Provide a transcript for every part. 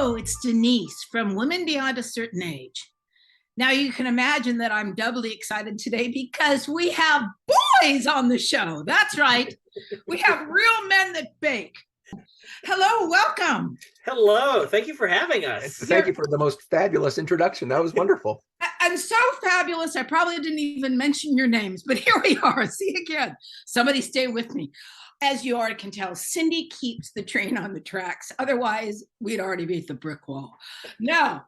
Hello, it's Denise from Women Beyond a Certain Age. Now you can imagine that I'm doubly excited today because we have boys on the show. That's right. We have real men that bake. Hello, welcome. Hello, thank you for having us. Thank you for the most fabulous introduction. That was wonderful. I'm so fabulous, I probably didn't even mention your names, but here we are. See again. Somebody stay with me. As you already can tell, Cindy keeps the train on the tracks. Otherwise, we'd already beat the brick wall. Now,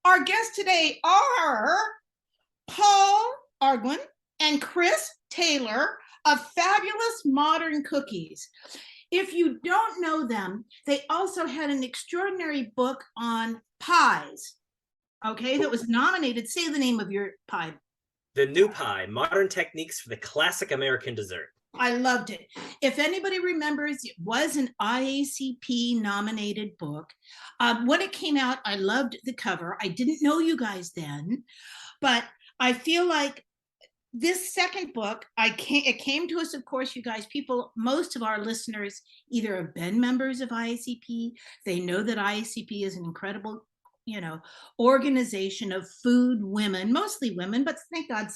our guests today are Paul Arguin and Chris Taylor of Fabulous Modern Cookies. If you don't know them, they also had an extraordinary book on pies, okay, that was nominated. Say the name of your pie. The New Pie, Modern Techniques for the Classic American Dessert. I loved it. If anybody remembers, it was an IACP nominated book. When it came out, I loved the cover. I didn't know you guys then, but I feel like this second book, it came to us, of course, you guys, most of our listeners either have been members of IACP, they know that IACP is an incredible organization of food women, mostly women, but thank God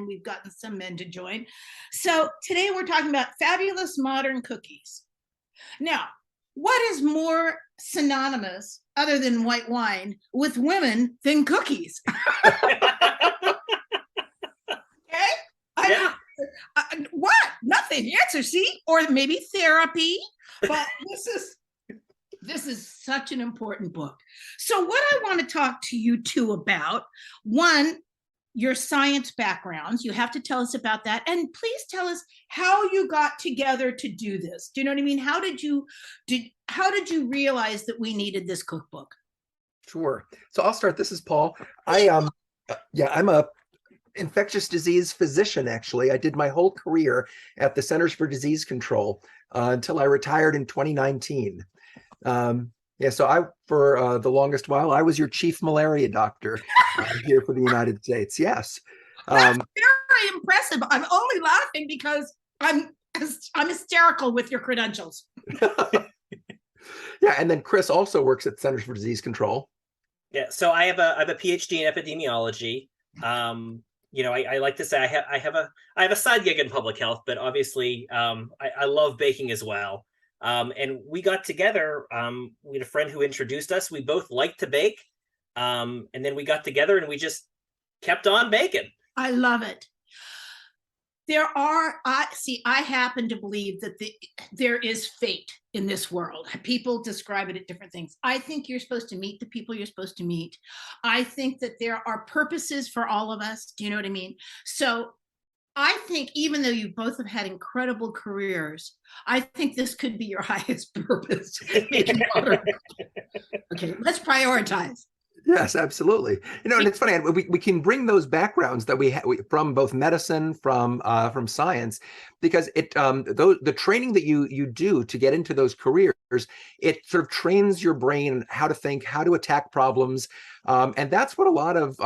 we've gotten some men to join. So today we're talking about Fabulous Modern Cookies. Now, what is more synonymous, other than white wine, with women than cookies? Yeah. What? Nothing. Answer C, or maybe therapy. But this is such an important book. So what I want to talk to you two about, one, your science backgrounds. You have to tell us about that. And please tell us how you got together to do this. Do you know what I mean? How did you realize that we needed this cookbook? Sure. So I'll start. This is Paul. I'm a infectious disease physician, actually. I did my whole career at the Centers for Disease Control until I retired in 2019. So for the longest while, I was your chief malaria doctor here for the United States. Yes. That's very impressive. I'm only laughing because I'm hysterical with your credentials. Yeah, and then Chris also works at Centers for Disease Control. Yeah, so I have a PhD in epidemiology. I like to say I have a side gig in public health, but obviously I love baking as well. And we got together. We had a friend who introduced us. We both liked to bake, and then we got together and we just kept on baking. I love it. I happen to believe that there is fate in this world. People describe it as different things. I think you're supposed to meet the people you're supposed to meet. I think that there are purposes for all of us. Do you know what I mean? So I think even though you both have had incredible careers, I think this could be your highest purpose. Okay, let's prioritize. Yes, absolutely. And it's funny. We can bring those backgrounds that we have from both medicine, from science, because the training that you do to get into those careers, it sort of trains your brain how to think, how to attack problems, and that's what a lot of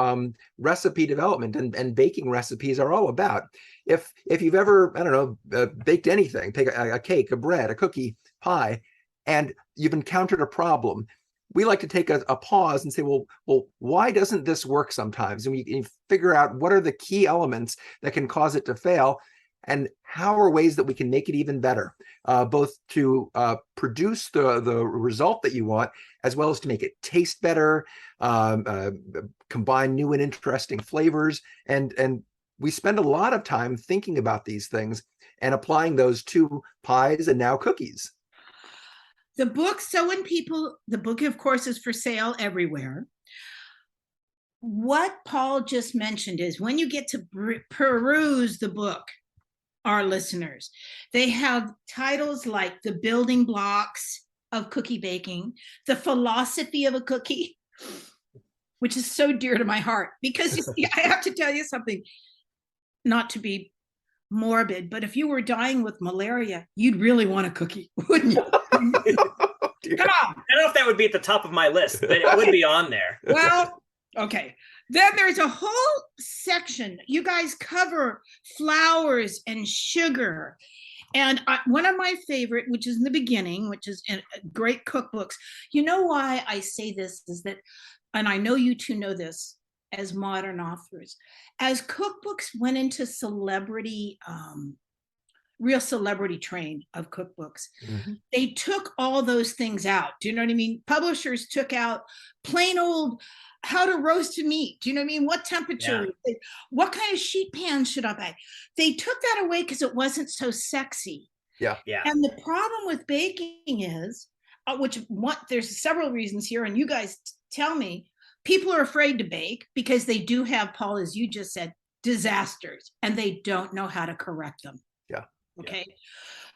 recipe development and baking recipes are all about. If you've ever baked anything, take a cake, a bread, a cookie, pie, and you've encountered a problem, we like to take a pause and say, well, why doesn't this work sometimes? And we figure out what are the key elements that can cause it to fail, and how are ways that we can make it even better, both to produce the result that you want, as well as to make it taste better, combine new and interesting flavors. And we spend a lot of time thinking about these things and applying those to pies and now cookies. The book, the book, of course, is for sale everywhere. What Paul just mentioned is when you get to peruse the book, our listeners, they have titles like The Building Blocks of Cookie Baking, The Philosophy of a Cookie, which is so dear to my heart, because you see, I have to tell you something, not to be morbid, but if you were dying with malaria, you'd really want a cookie, wouldn't you? Come on. I don't know if that would be at the top of my list, but it would be on there. Well, okay. Then there's a whole section. You guys cover flours and sugar And one of my favorite, which is in the beginning, which is in great cookbooks. You know why I say this is that, and I know you two know this as modern authors, as cookbooks went into celebrity, real celebrity train of cookbooks, they took all those things out. Do you know what I mean? Publishers took out plain old how to roast a meat. Do you know what I mean? What temperature? Yeah. What kind of sheet pan should I buy? They took that away because it wasn't so sexy. Yeah. And the problem with baking is, there's several reasons here, and you guys tell me, people are afraid to bake because they do have, Paul, as you just said, disasters, and they don't know how to correct them. Yeah. Okay. Yeah.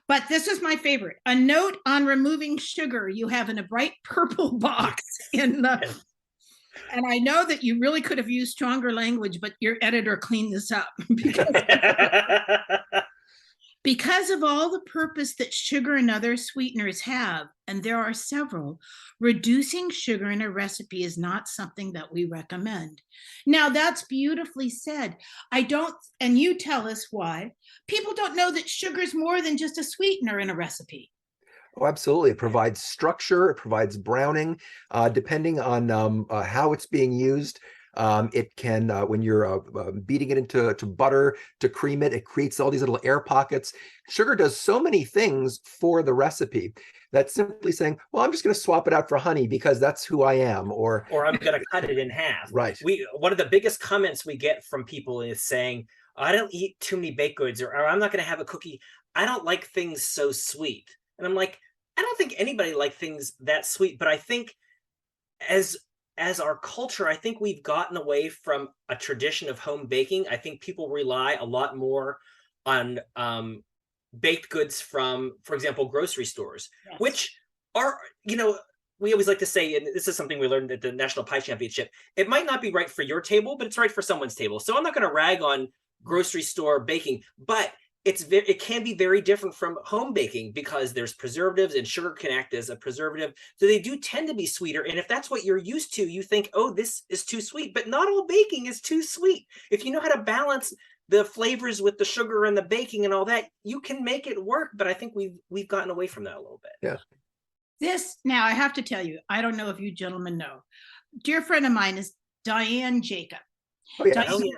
But this is my favorite. A note on removing sugar you have in a bright purple box in the... And I know that you really could have used stronger language, but your editor cleaned this up. Because of all the purpose that sugar and other sweeteners have, and there are several, reducing sugar in a recipe is not something that we recommend. Now, that's beautifully said. And you tell us why. People don't know that sugar is more than just a sweetener in a recipe. Oh, absolutely. It provides structure. It provides browning, depending on how it's being used. It can, when you're beating it into butter to cream it, it creates all these little air pockets. Sugar does so many things for the recipe that simply saying, well, I'm just going to swap it out for honey because that's who I am, or I'm going to cut it in half. Right. One of the biggest comments we get from people is saying, I don't eat too many baked goods, or I'm not going to have a cookie. I don't like things so sweet. And I'm like, I don't think anybody likes things that sweet, but I think as our culture, I think we've gotten away from a tradition of home baking. I think people rely a lot more on baked goods from, for example, grocery stores, yes, which are, we always like to say, and this is something we learned at the National Pie Championship, it might not be right for your table, but it's right for someone's table. So I'm not going to rag on grocery store baking, but it can be very different from home baking because there's preservatives, and sugar can act as a preservative. So they do tend to be sweeter. And if that's what you're used to, you think, oh, this is too sweet, but not all baking is too sweet. If you know how to balance the flavors with the sugar and the baking and all that, you can make it work. But I think we've gotten away from that a little bit. Yeah. Now I have to tell you, I don't know if you gentlemen know, dear friend of mine is Diane Jacob. Oh, yeah. Diane,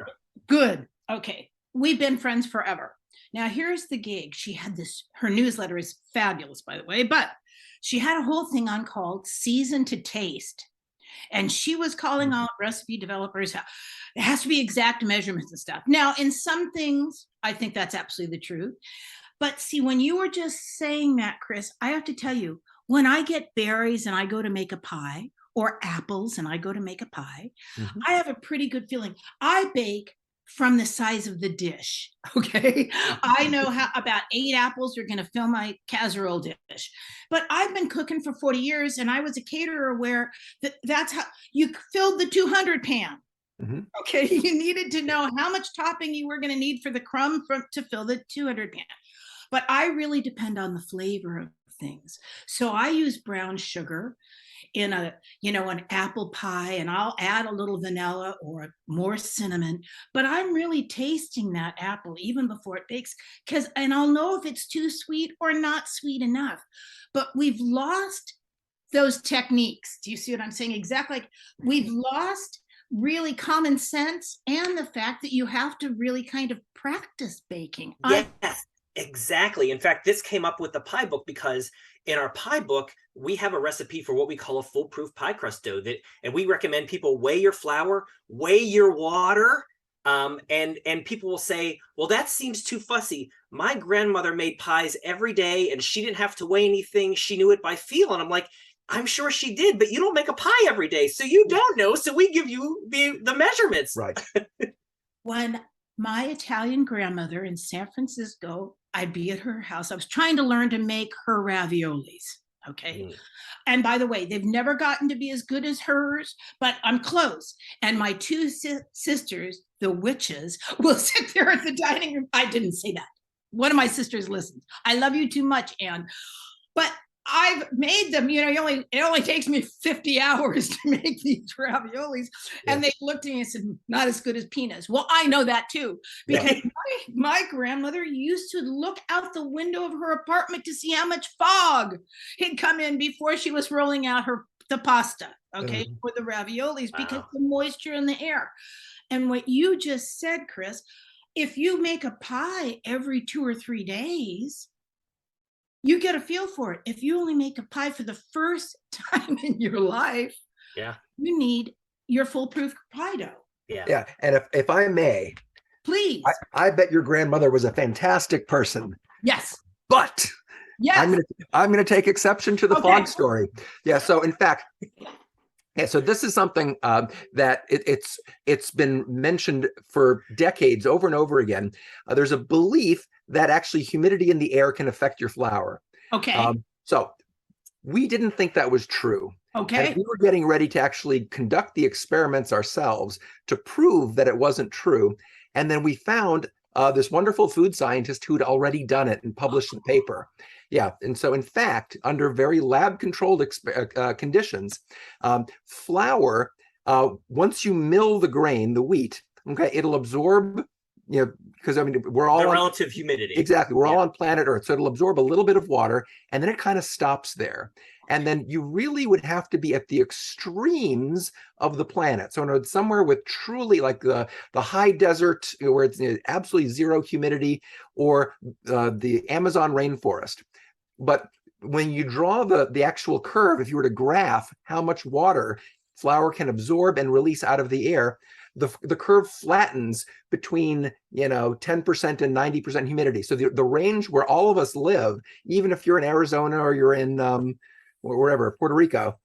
good. Okay. We've been friends forever. Now, here's the gig. She had her newsletter is fabulous, by the way, but she had a whole thing on called Season to Taste. And she was calling out recipe developers. It has to be exact measurements and stuff. Now, in some things, I think that's absolutely the truth. But see, when you were just saying that, Chris, I have to tell you, when I get berries and I go to make a pie, or apples and I go to make a pie, I have a pretty good feeling. I bake from the size of the dish. Okay. I know how about 8 apples are going to fill my casserole dish, but I've been cooking for 40 years and I was a caterer where that's how you filled the 200 pan. Okay. You needed to know how much topping you were going to need for the crumb to fill the 200 pan. But I really depend on the flavor of things. So I use brown sugar in an apple pie, and I'll add a little vanilla or more cinnamon, but I'm really tasting that apple even before it bakes, and I'll know if it's too sweet or not sweet enough. But we've lost those techniques. Do you see what I'm saying? Exactly. We've lost really common sense and the fact that you have to really kind of practice baking. Yes, exactly. In fact, this came up with the pie book because in our pie book, we have a recipe for what we call a foolproof pie crust dough, and we recommend people weigh your flour, weigh your water, and people will say, well, that seems too fussy. My grandmother made pies every day and she didn't have to weigh anything. She knew it by feel. And I'm like, I'm sure she did, but you don't make a pie every day. So you don't know. So we give you the measurements. Right. When my Italian grandmother in San Francisco, I'd be at her house. I was trying to learn to make her raviolis. Okay. And by the way, they've never gotten to be as good as hers, but I'm close. And my 2 sisters, the witches, will sit there at the dining room. I didn't say that. One of my sisters listens. I love you too much, Anne. But I've made them, it only takes me 50 hours to make these raviolis. And they looked at me and said, not as good as Pina's. Well, I know that too, because my grandmother used to look out the window of her apartment to see how much fog had come in before she was rolling out the pasta, for the raviolis, because the moisture in the air. And what you just said, Chris, if you make a pie every 2 or 3 days, you get a feel for it. If you only make a pie for the first time in your life, you need your foolproof pie dough. Yeah. And if I may, please. I bet your grandmother was a fantastic person. Yes. But I'm gonna take exception to the fog story. Yeah. So in fact, so this is something that it's been mentioned for decades over and over again. There's a belief that actually humidity in the air can affect your flour. So we didn't think that was true. And we were getting ready to actually conduct the experiments ourselves to prove that it wasn't true. And then we found this wonderful food scientist who'd already done it and published the paper. Yeah, and so in fact, under very lab-controlled conditions, flour, once you mill the grain, the wheat, it'll absorb, because I mean, we're all the relative humidity. Exactly, we're all on planet Earth, so it'll absorb a little bit of water, and then it kind of stops there. And then you really would have to be at the extremes of the planet. So somewhere with truly like the high desert where it's absolutely zero humidity, or the Amazon rainforest. But when you draw the actual curve, if you were to graph how much water flour can absorb and release out of the air, the curve flattens between 10% and 90% humidity. So the range where all of us live, even if you're in Arizona or you're in wherever, Puerto Rico,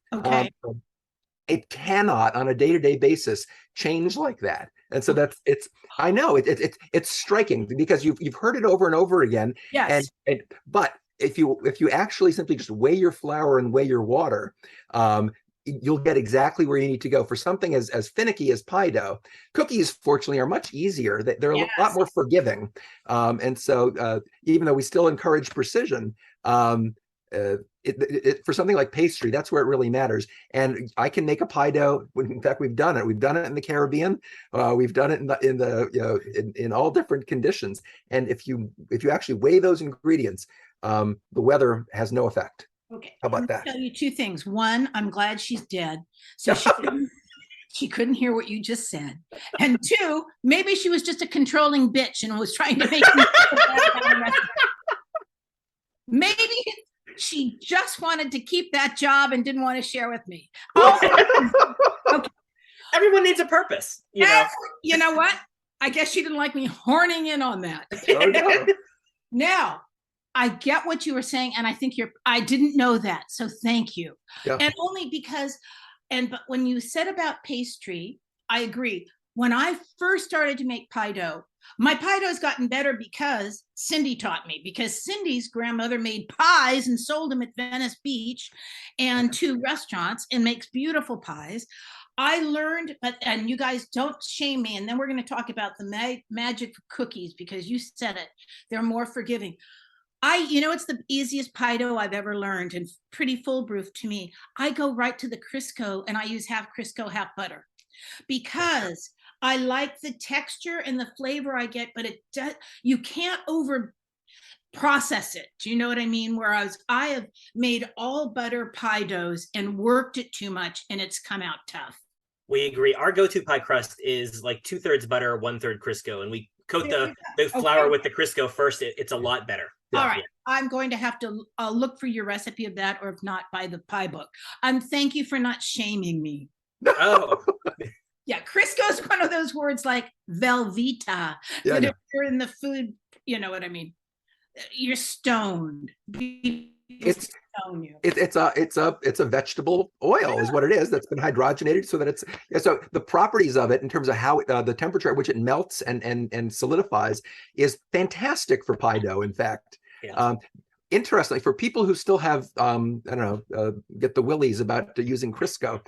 it cannot on a day-to-day basis change like that. And so I know it's striking because you've heard it over and over again. Yes. But if you actually simply just weigh your flour and weigh your water, you'll get exactly where you need to go. For something as finicky as pie dough, cookies fortunately are much easier. They're a lot more forgiving. And so even though we still encourage precision, for something like pastry, that's where it really matters. And I can make a pie dough. In fact, we've done it. We've done it in the Caribbean. We've done it in all different conditions. And if you actually weigh those ingredients, the weather has no effect. How about that? I'll tell you 2 things. One, I'm glad she's dead, so she couldn't hear what you just said. And 2, maybe she was just a controlling bitch and was trying to make me feel bad about the rest of it. Maybe she just wanted to keep that job and didn't want to share with me. Everyone needs a purpose, you know. You know what? I guess she didn't like me horning in on that. No. Now, I get what you were saying, and I think I didn't know that, so thank you. Yeah. And only because, but when you said about pastry, I agree. When I first started to make pie dough, my pie dough has gotten better because Cindy taught me, because Cindy's grandmother made pies and sold them at Venice Beach and to restaurants and makes beautiful pies. I learned, and you guys don't shame me, and then we're going to talk about the magic cookies, because you said it, they're more forgiving. It's the easiest pie dough I've ever learned and pretty foolproof to me. I go right to the Crisco and I use half Crisco, half butter, because I like the texture and the flavor I get, but you can't over process it. Do you know what I mean? Whereas I have made all butter pie doughs and worked it too much and it's come out tough. We agree. Our go-to pie crust is like 2/3 butter, 1/3 Crisco, and we coat the flour with the Crisco first. It's a lot better. All right. I'm going to have to look for your recipe of that, or if not, buy the pie book. Thank you for not shaming me. Oh. Yeah, Crisco is one of those words like Velveeta. Yeah, if you're in the food, you know what I mean. You're stoned. It's a vegetable oil is what it is, that's been hydrogenated so that so the properties of it in terms of how the temperature at which it melts and solidifies is fantastic for pie dough. In fact, interestingly, for people who still have, I don't know, get the willies about using Crisco,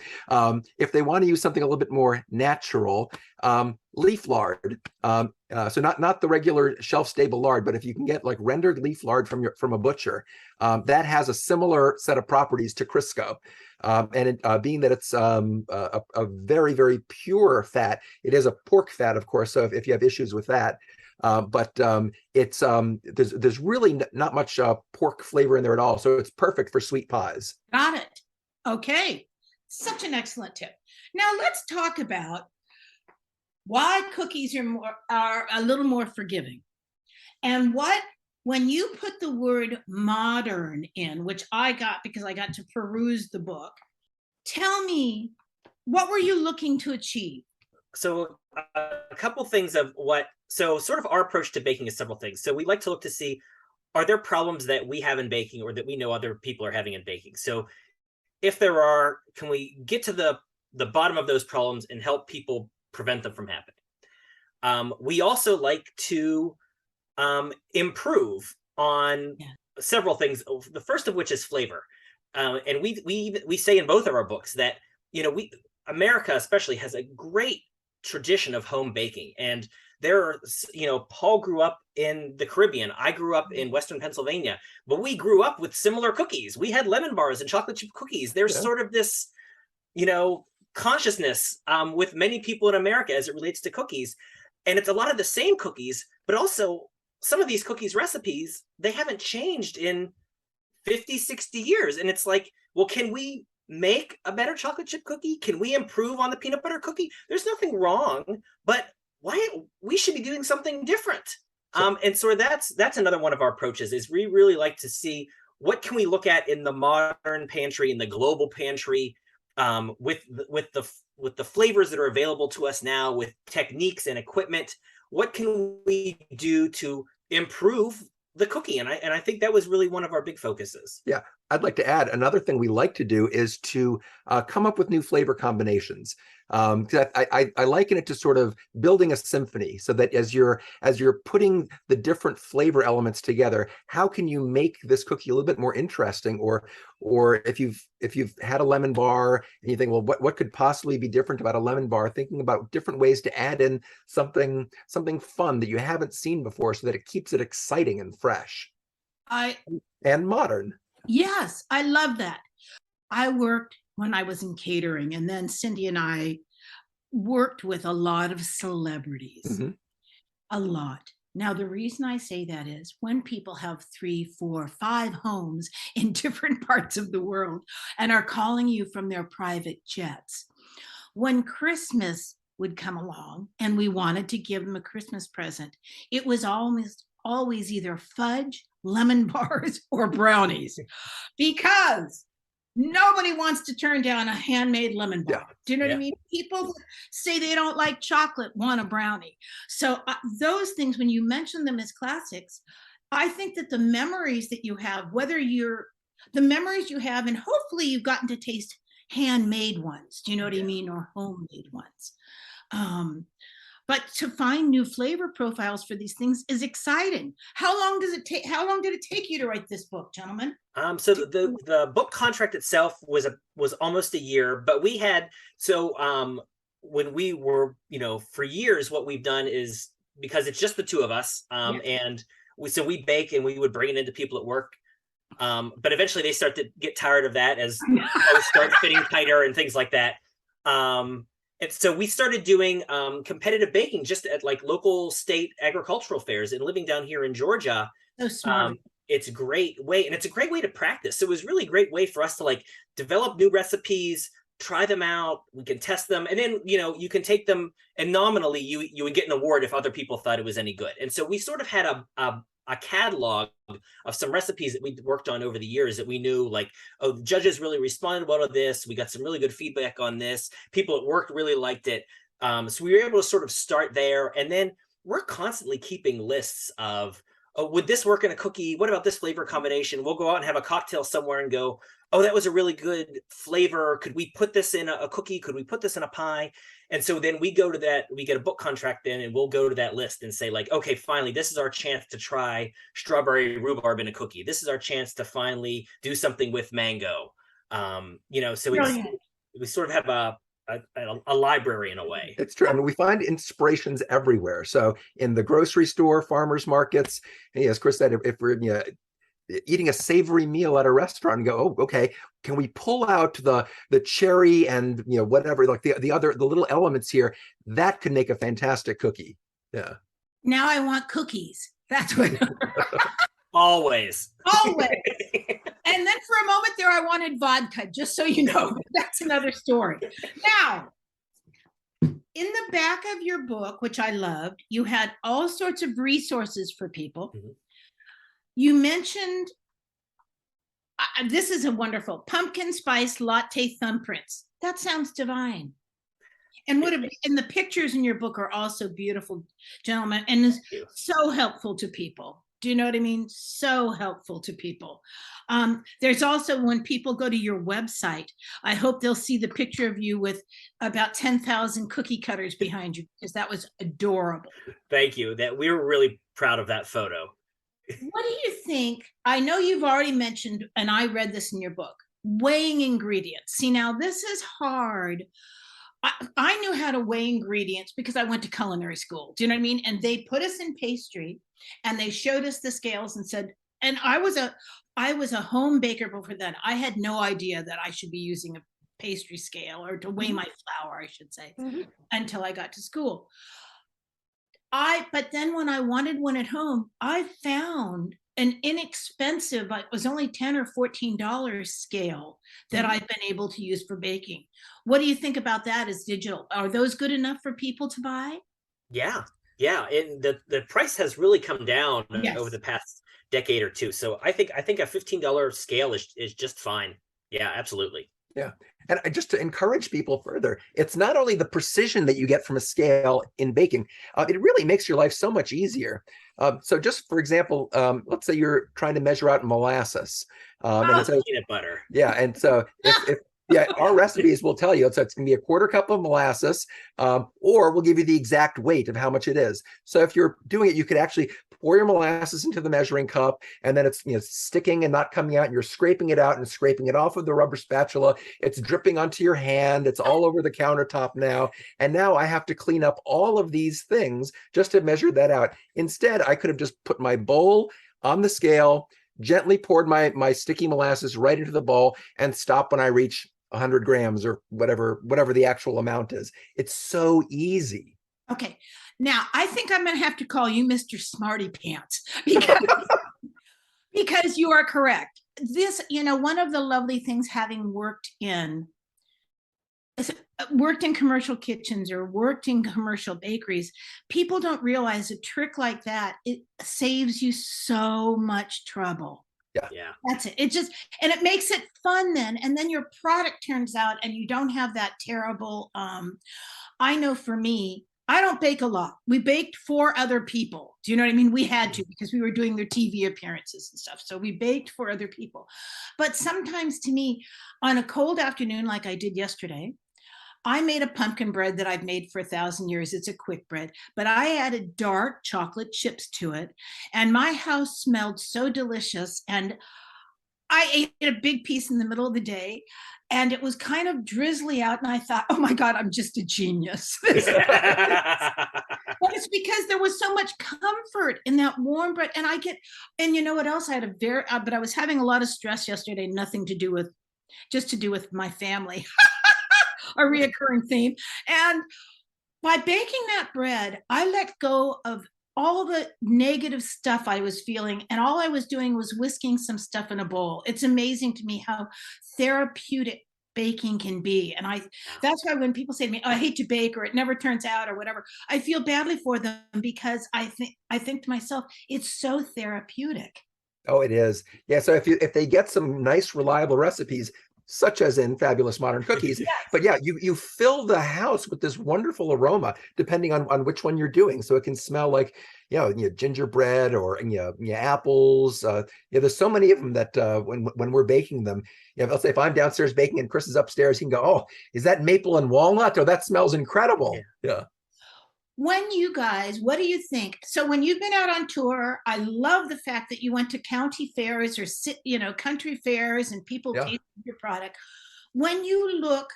if they want to use something a little bit more natural, leaf lard. So not the regular shelf-stable lard, but if you can get like rendered leaf lard from a butcher, that has a similar set of properties to Crisco. Being that it's a very, very pure fat, it is a pork fat, of course. So if you have issues with that, it's there's really not much pork flavor in there at all, so it's perfect for sweet pies. Got it. Okay, such an excellent tip. Now let's talk about why cookies are a little more forgiving, and when you put the word modern in, which I got because I got to peruse the book. Tell me, what were you looking to achieve? So a couple things of so sort of our approach to baking is several things. So we like to look to see, are there problems that we have in baking or that we know other people are having in baking? So if there are, can we get to the bottom of those problems and help people prevent them from happening? We also like to improve on several things. The first of which is flavor. And we say in both of our books that, America especially has a great tradition of home baking. And there are, Paul grew up in the Caribbean. I grew up in Western Pennsylvania, but we grew up with similar cookies. We had lemon bars and chocolate chip cookies. There's sort of this, consciousness with many people in America as it relates to cookies. And it's a lot of the same cookies, but also some of these cookies recipes, they haven't changed in 50, 60 years. And it's like, well, can we make a better chocolate chip cookie? Can we improve on the peanut butter cookie? There's nothing wrong, but why we should be doing something different. And so that's another one of our approaches, is we really like to see what can we look at in the modern pantry, in the global pantry, with the flavors that are available to us now, with techniques and equipment. What can we do to improve the cookie? And I think that was really one of our big focuses. Yeah, I'd like to add another thing we like to do is to come up with new flavor combinations. I liken it to sort of building a symphony, so that as you're putting the different flavor elements together, how can you make this cookie a little bit more interesting? Or if you've had a lemon bar and you think, well, what could possibly be different about a lemon bar? Thinking about different ways to add in something fun that you haven't seen before, so that it keeps it exciting and fresh and modern. Yes, I love that. I worked when I was in catering, and then Cindy and I worked with a lot of celebrities, a lot. Now, the reason I say that is when people have 3, 4, 5 homes in different parts of the world and are calling you from their private jets, when Christmas would come along and we wanted to give them a Christmas present, it was almost always either fudge, lemon bars, or brownies, because nobody wants to turn down a handmade lemon bar. Yeah. Do you know what I mean? People say they don't like chocolate, want a brownie. So those things, when you mention them as classics, I think that the memories that you have, the memories you have, and hopefully you've gotten to taste handmade ones, do you know what I mean? Or homemade ones. But to find new flavor profiles for these things is exciting. How long did it take you to write this book, gentlemen? So the book contract itself was almost a year, but we had, when we were, for years, what we've done is, because it's just the two of us, and we bake and we would bring it into people at work. But eventually they start to get tired of that as clothes start fitting tighter and things like that. And so we started doing competitive baking just at like local state agricultural fairs. And living down here in Georgia, So smart. it's a great way, and it's a great way to practice. So it was really a great way for us to like develop new recipes, try them out. We can test them, and then you can take them, and nominally you would get an award if other people thought it was any good. And so we sort of had a catalog of some recipes that we worked on over the years that we knew, like, oh, the judges really responded well to this. We got some really good feedback on this. People at work really liked it. So we were able to sort of start there. And then we're constantly keeping lists of, oh, would this work in a cookie? What about this flavor combination? We'll go out and have a cocktail somewhere and go, oh, that was a really good flavor. Could we put this in a cookie? Could we put this in a pie? And so then we go to that, we get a book contract then, and we'll go to that list and say like, okay, finally, this is our chance to try strawberry rhubarb in a cookie. This is our chance to finally do something with mango. So we sort of have a library in a way. It's true. I mean, we find inspirations everywhere. So in the grocery store, farmers markets, and as Chris said, if we're eating a savory meal at a restaurant and go, oh, okay, can we pull out the cherry and whatever, like the little elements here that could make a fantastic cookie. Yeah. Now I want cookies. That's what. Always. Always. And then for a moment there, I wanted vodka, just so you know. That's another story. Now, in the back of your book, which I loved, you had all sorts of resources for people. Mm-hmm. You mentioned, this is a wonderful, pumpkin spice latte thumbprints. That sounds divine. And and the pictures in your book are also beautiful, gentlemen, and is so helpful to people. Do you know what I mean? So helpful to people. There's also, when people go to your website, I hope they'll see the picture of you with about 10,000 cookie cutters behind you, because that was adorable. Thank you. That we were really proud of that photo. What do you think? I know you've already mentioned, and I read this in your book, weighing ingredients. See, now this is hard. I knew how to weigh ingredients because I went to culinary school. Do you know what I mean? And they put us in pastry and they showed us the scales and said, and I was a home baker before that. I had no idea that I should be using a pastry scale or to weigh my flour, I should say, until I got to school. But then when I wanted one at home, I found an inexpensive, it was only $10 or $14 scale that I've been able to use for baking. What do you think about that as digital? Are those good enough for people to buy? Yeah. And the price has really come down over the past decade or two. So I think a $15 scale is just fine. Yeah, absolutely. Yeah. And just to encourage people further, it's not only the precision that you get from a scale in baking, it really makes your life so much easier. So just for example, let's say you're trying to measure out molasses. And it says, peanut butter. Yeah. And so if our recipes will tell you, so it's going to be a 1/4 cup of molasses, or we'll give you the exact weight of how much it is. So if you're doing it, you could actually pour your molasses into the measuring cup, and then it's sticking and not coming out, and you're scraping it out and scraping it off with the rubber spatula. It's dripping onto your hand. It's all over the countertop now. And now I have to clean up all of these things just to measure that out. Instead, I could have just put my bowl on the scale, gently poured my sticky molasses right into the bowl, and stopped when I reach 100 grams or whatever the actual amount is. It's so easy. Okay. Now, I think I'm going to have to call you Mr. Smarty Pants because you are correct. This, one of the lovely things having worked in commercial kitchens or worked in commercial bakeries, people don't realize a trick like that, it saves you so much trouble. Yeah. That's it. And it makes it fun then. And then your product turns out and you don't have that terrible, I know for me, I don't bake a lot. We baked for other people. Do you know what I mean? We had to, because we were doing their TV appearances and stuff. So we baked for other people. But sometimes to me, on a cold afternoon, like I did yesterday, I made a pumpkin bread that I've made for 1,000 years. It's a quick bread, but I added dark chocolate chips to it. And my house smelled so delicious. And I ate a big piece in the middle of the day, and it was kind of drizzly out. And I thought, oh my God, I'm just a genius. But it's because there was so much comfort in that warm bread. And you know what else? I had but I was having a lot of stress yesterday, just to do with my family. A reoccurring theme. And by baking that bread, I let go of all the negative stuff I was feeling. And all I was doing was whisking some stuff in a bowl. It's amazing to me how therapeutic baking can be. And that's why when people say to me, oh, I hate to bake, or it never turns out, or whatever, I feel badly for them, because I think to myself, it's so therapeutic. Oh, it is. Yeah. So if they get some nice, reliable recipes, such as in Fabulous Modern Cookies. Yes. But yeah, you fill the house with this wonderful aroma, depending on which one you're doing. So it can smell like, gingerbread or apples. There's so many of them that when we're baking them, let's say if I'm downstairs baking and Chris is upstairs, he can go, "Oh, is that maple and walnut? Oh, that smells incredible." Yeah. When you guys, what do you think? So when you've been out on tour, I love the fact that you went to county fairs or country fairs and people tasted your product. When you look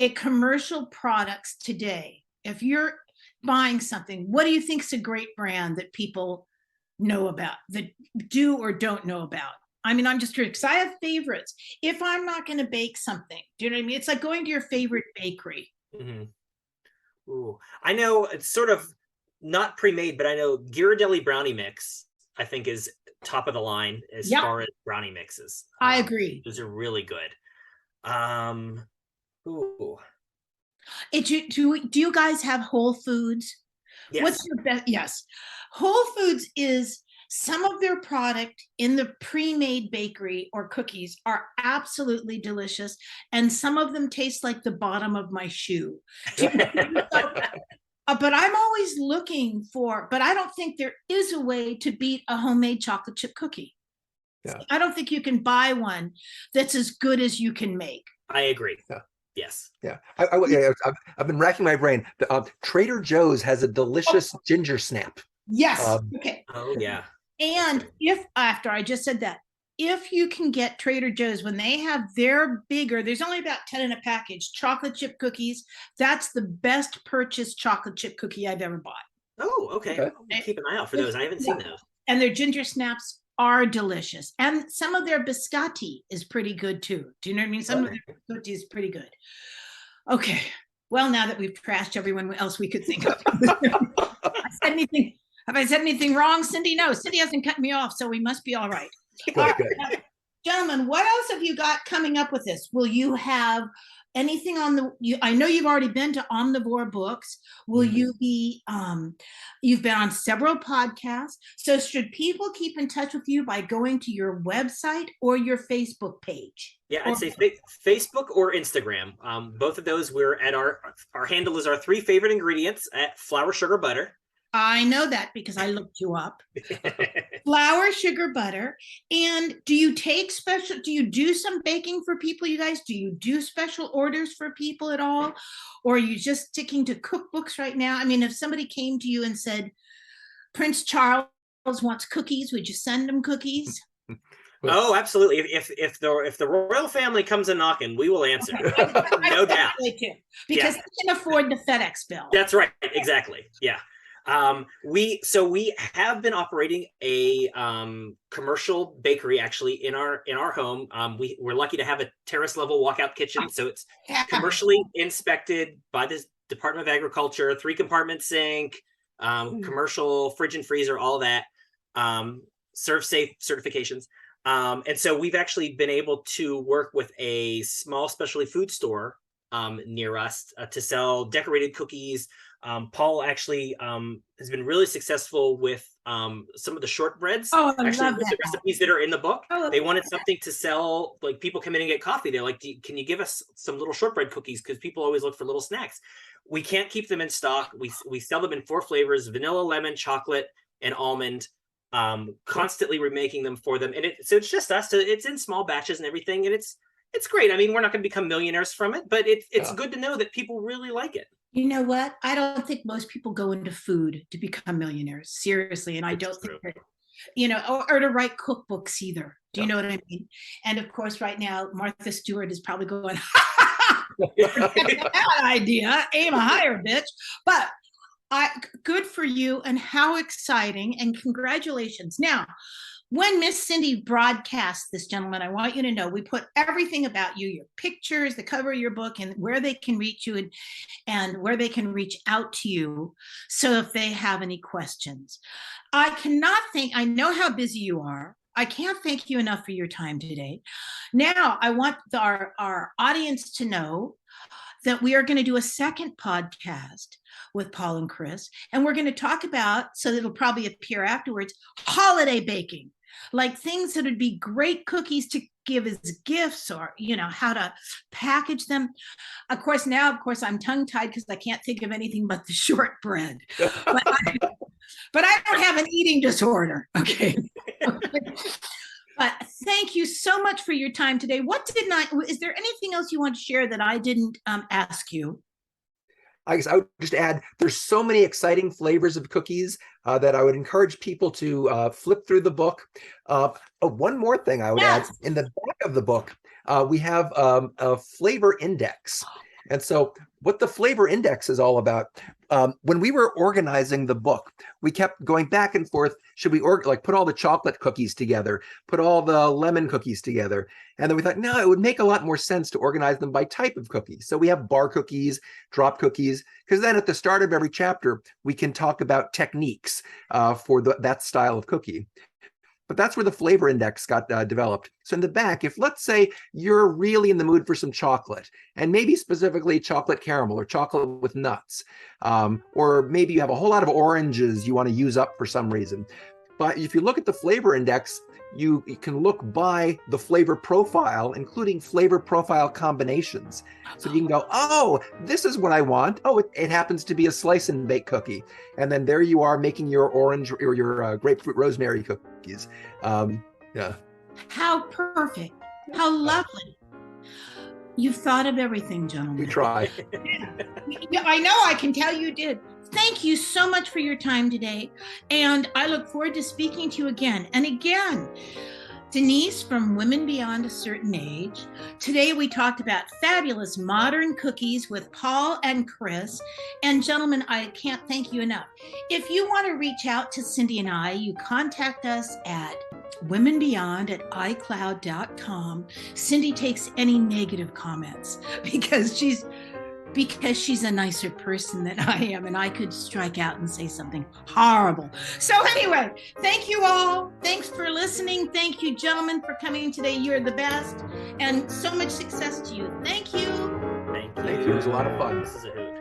at commercial products today, if you're buying something, what do you think is a great brand that people know about, that do or don't know about? I mean, I'm just curious because I have favorites. If I'm not going to bake something, do you know what I mean? It's like going to your favorite bakery. Mm-hmm. Ooh, I know it's sort of not pre-made, but I know Ghirardelli brownie mix, I think, is top of the line as far as brownie mixes. I agree. Those are really good. Ooh. Do you guys have Whole Foods? Yes. What's your best? Yes. Whole Foods is some of their product in the pre-made bakery or cookies are absolutely delicious. And some of them taste like the bottom of my shoe. But I'm always looking but I don't think there is a way to beat a homemade chocolate chip cookie. Yeah. I don't think you can buy one that's as good as you can make. I agree. Yeah. Yes. Yeah. I've been racking my brain. Trader Joe's has a delicious ginger snap. Yes. Okay. Oh, yeah. And after I just said that, if you can get Trader Joe's, when they have their bigger, there's only about 10 in a package, chocolate chip cookies, that's the best purchased chocolate chip cookie I've ever bought. Oh, okay. I'll keep an eye out for those. I haven't seen those. And their ginger snaps are delicious. And some of their biscotti is pretty good too. Do you know what I mean? Some of their biscotti is pretty good. Okay. Well, now that we've trashed everyone else we could think of. Have I said anything wrong, Cindy? No, Cindy hasn't cut me off, so we must be all right. All right. Now, gentlemen, what else have you got coming up with this? Will you have anything on I know you've already been to Omnivore Books. Will you be, you've been on several podcasts. So should people keep in touch with you by going to your website or your Facebook page? Yeah, I'd say Facebook or Instagram. Both of those, we're at our handle is our 3 favorite ingredients at flour, sugar, butter. I know that because I looked you up. Flour, sugar, butter. And do you do some baking for people, you guys? Do you do special orders for people at all? Or are you just sticking to cookbooks right now? I mean, if somebody came to you and said, Prince Charles wants cookies, would you send them cookies? Oh, absolutely. If the royal family comes a knocking, we will answer. No doubt. Because they can afford the FedEx bill. That's right. Exactly. Yeah. We have been operating a commercial bakery actually in our home. We're lucky to have a terrace level walkout kitchen, so it's commercially inspected by the Department of Agriculture, 3-compartment sink, commercial fridge and freezer, all that, serve safe certifications. And so we've actually been able to work with a small specialty food store near us to sell decorated cookies. Paul actually has been really successful with some of the shortbreads. Oh, I actually, love that. The recipes that are in the book. Oh, they wanted something to sell, like people come in and get coffee. They're like, can you give us some little shortbread cookies? Because people always look for little snacks. We can't keep them in stock. We sell them in 4 flavors: vanilla, lemon, chocolate, and almond. Constantly remaking them for them. And so it's just us. It's in small batches and everything. And it's great. I mean, we're not going to become millionaires from it, but it's good to know that people really like it. You know what? I don't think most people go into food to become millionaires, seriously. And I don't think that, or to write cookbooks either. Do you know what I mean? And of course, right now, Martha Stewart is probably going, that idea, aim higher, bitch. But good for you, and how exciting, and congratulations. Now, when Miss Cindy broadcasts this, gentleman, I want you to know we put everything about you, your pictures, the cover of your book, and where they can reach you and where they can reach out to you. So if they have any questions, I know how busy you are. I can't thank you enough for your time today. Now, I want our audience to know that we are going to do a second podcast with Paul and Chris, and we're going to talk about, so it'll probably appear afterwards, holiday baking. like things that would be great cookies to give as gifts, or, how to package them. Of course, I'm tongue-tied because I can't think of anything but the shortbread. But I don't have an eating disorder. Okay. But thank you so much for your time today. Is there anything else you want to share that I didn't ask you? I guess I would just add, there's so many exciting flavors of cookies that I would encourage people to flip through the book. One more thing I would add, in the back of the book, we have a flavor index. And so what the flavor index is all about, when we were organizing the book, we kept going back and forth. Should we put all the chocolate cookies together, put all the lemon cookies together? And then we thought, no, it would make a lot more sense to organize them by type of cookie. So we have bar cookies, drop cookies, because then at the start of every chapter, we can talk about techniques for that style of cookie. But that's where the flavor index got developed. So in the back, if let's say you're really in the mood for some chocolate, and maybe specifically chocolate caramel or chocolate with nuts, or maybe you have a whole lot of oranges you want to use up for some reason. But if you look at the flavor index, you can look by the flavor profile, including flavor profile combinations. So you can go, oh, this is what I want. Oh, it happens to be a slice and bake cookie. And then there you are making your orange or your grapefruit rosemary cookies. Yeah. How perfect. How lovely. You've thought of everything, gentlemen. We try. Yeah, I know. I can tell you did. Thank you so much for your time today. And I look forward to speaking to you again and again. Denise from Women Beyond a Certain Age. Today we talked about fabulous modern cookies with Paul and Chris. And gentlemen, I can't thank you enough. If you want to reach out to Cindy and I, you contact us at womenbeyond@icloud.com. Cindy takes any negative comments because she's a nicer person than I am, and I could strike out and say something horrible. So anyway, thank you all. Thanks for listening. Thank you, gentlemen, for coming today. You're the best, and so much success to you. Thank you. Thank you. Thank you. It was a lot of fun. This is a hoot.